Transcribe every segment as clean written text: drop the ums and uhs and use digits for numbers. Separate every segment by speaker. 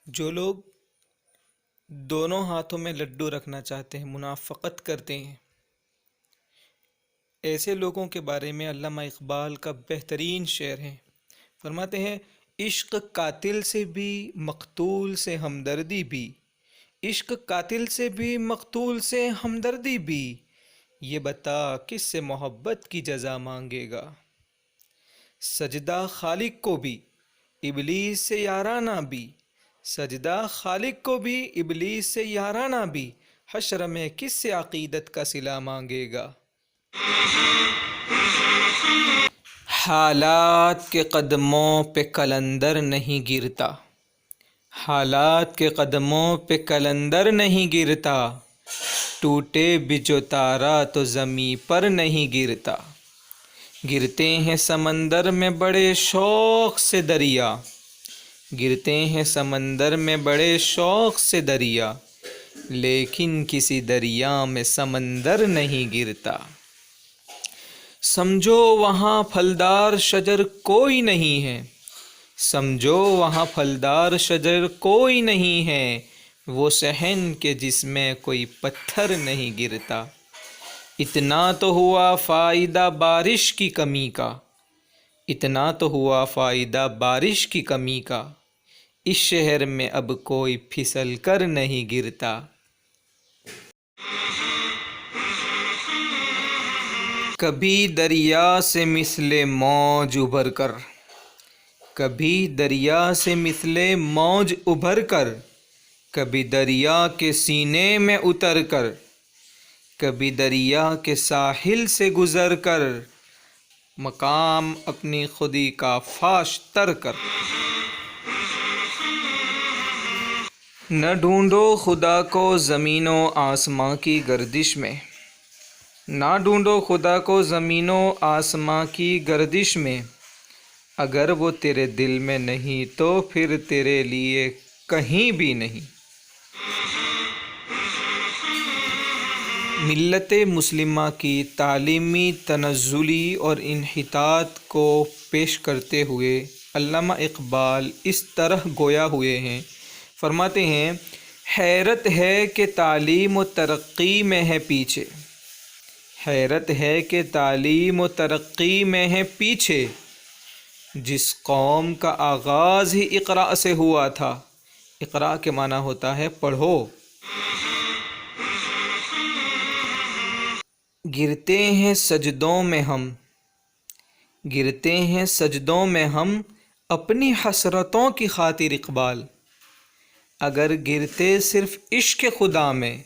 Speaker 1: جو لوگ دونوں ہاتھوں میں لڈو رکھنا چاہتے ہیں، منافقت کرتے ہیں، ایسے لوگوں کے بارے میں علامہ اقبال کا بہترین شعر ہے۔ فرماتے ہیں، عشق قاتل سے بھی مقتول سے ہمدردی بھی، عشق قاتل سے بھی مقتول سے ہمدردی بھی، یہ بتا کس سے محبت کی جزا مانگے گا۔ سجدہ خالق کو بھی ابلیس سے یارانہ بھی، سجدہ خالق کو بھی ابلیس سے یارانہ بھی، حشر میں کس سے عقیدت کا صلہ مانگے گا۔ حالات کے قدموں پہ قلندر نہیں گرتا، حالات کے قدموں پہ قلندر نہیں گرتا، ٹوٹے بھی جو تارا تو زمیں پر نہیں گرتا۔ گرتے ہیں سمندر میں بڑے شوق سے دریا، گرتے ہیں سمندر میں بڑے شوق سے دریا، لیکن کسی دریا میں سمندر نہیں گرتا۔ سمجھو وہاں پھلدار شجر کوئی نہیں ہے، سمجھو وہاں پھلدار شجر کوئی نہیں ہے، وہ صحن کے جس میں کوئی پتھر نہیں گرتا۔ اتنا تو ہوا فائدہ بارش کی کمی کا، اتنا تو ہوا فائدہ بارش کی کمی کا، اس شہر میں اب کوئی پھسل کر نہیں گرتا۔ کبھی دریا سے مثل موج ابھر کر، کبھی دریا سے مثل موج ابھر کر، کبھی دریا کے سینے میں اتر کر، کبھی دریا کے ساحل سے گزر کر، مقام اپنی خودی کا فاش تر کر۔ نہ ڈھونڈو خدا کو زمین و آسماں کی گردش میں، نہ ڈھونڈو خدا کو زمین و آسماں کی گردش میں، اگر وہ تیرے دل میں نہیں تو پھر تیرے لیے کہیں بھی نہیں۔ ملت مسلمہ کی تعلیمی تنزلی اور انحطاط کو پیش کرتے ہوئے علامہ اقبال اس طرح گویا ہوئے ہیں۔ فرماتے ہیں، حیرت ہے کہ تعلیم و ترقی میں ہے پیچھے، حیرت ہے کہ تعلیم و ترقی میں ہے پیچھے، جس قوم کا آغاز ہی اقرا سے ہوا تھا۔ اقرا کے معنی ہوتا ہے پڑھو۔ گرتے ہیں سجدوں میں ہم، گرتے ہیں سجدوں میں ہم اپنی حسرتوں کی خاطر اقبال، اگر گرتے صرف عشق خدا میں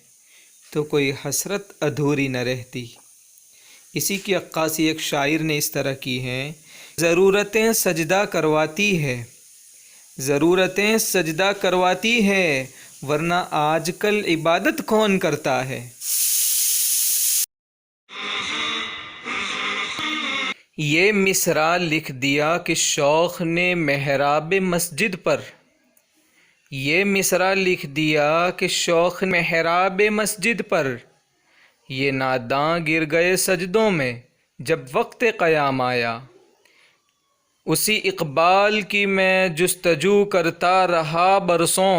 Speaker 1: تو کوئی حسرت ادھوری نہ رہتی۔ اسی کی عکاسی ایک شاعر نے اس طرح کی ہے، ضرورتیں سجدہ کرواتی ہے، ضرورتیں سجدہ کرواتی ہے، ورنہ آج کل عبادت کون کرتا ہے۔ یہ مصرع لکھ دیا کہ شوق نے محراب مسجد پر، یہ مصرع لکھ دیا کہ شوق نے محراب مسجد پر، یہ ناداں گر گئے سجدوں میں جب وقت قیام آیا۔ اسی اقبال کی میں جستجو کرتا رہا برسوں،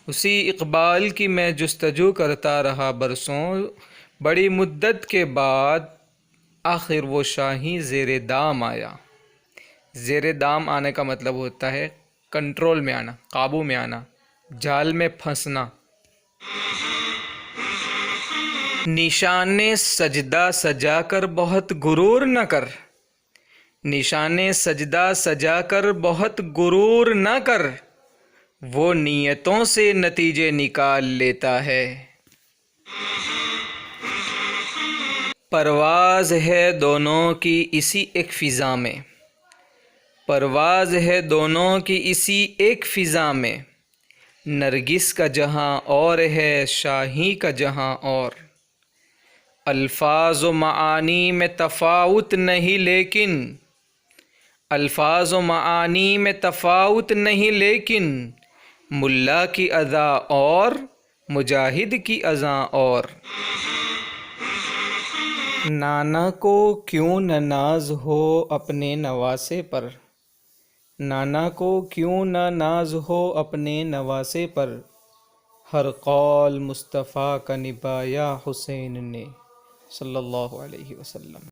Speaker 1: اسی اقبال کی میں جستجو کرتا رہا برسوں، بڑی مدت کے بعد آخر وہ شاہیں زیر دام آیا۔ زیر دام آنے کا مطلب ہوتا ہے کنٹرول میں آنا، قابو میں آنا، جال میں پھنسنا۔ نشان سجدہ سجا کر بہت غرور نہ کر، نشان سجدہ سجا کر بہت غرور نہ کر، وہ نیتوں سے نتیجے نکال لیتا ہے۔ پرواز ہے دونوں کی اسی ایک فضا میں، پرواز ہے دونوں کی اسی ایک فضا میں، نرگس کا جہاں اور ہے شاہی کا جہاں اور، الفاظ و معانی میں تفاوت نہیں لیکن، الفاظ و معانی میں تفاوت نہیں لیکن، ملا کی ادا اور مجاہد کی اذاں اور۔ نانا کو کیوں نہ ناز ہو اپنے نواسے پر، نانا کو کیوں نہ ناز ہو اپنے نواسے پر، ہر قول مصطفیٰ کا نبھایا حسین نے صلی اللہ علیہ وسلم۔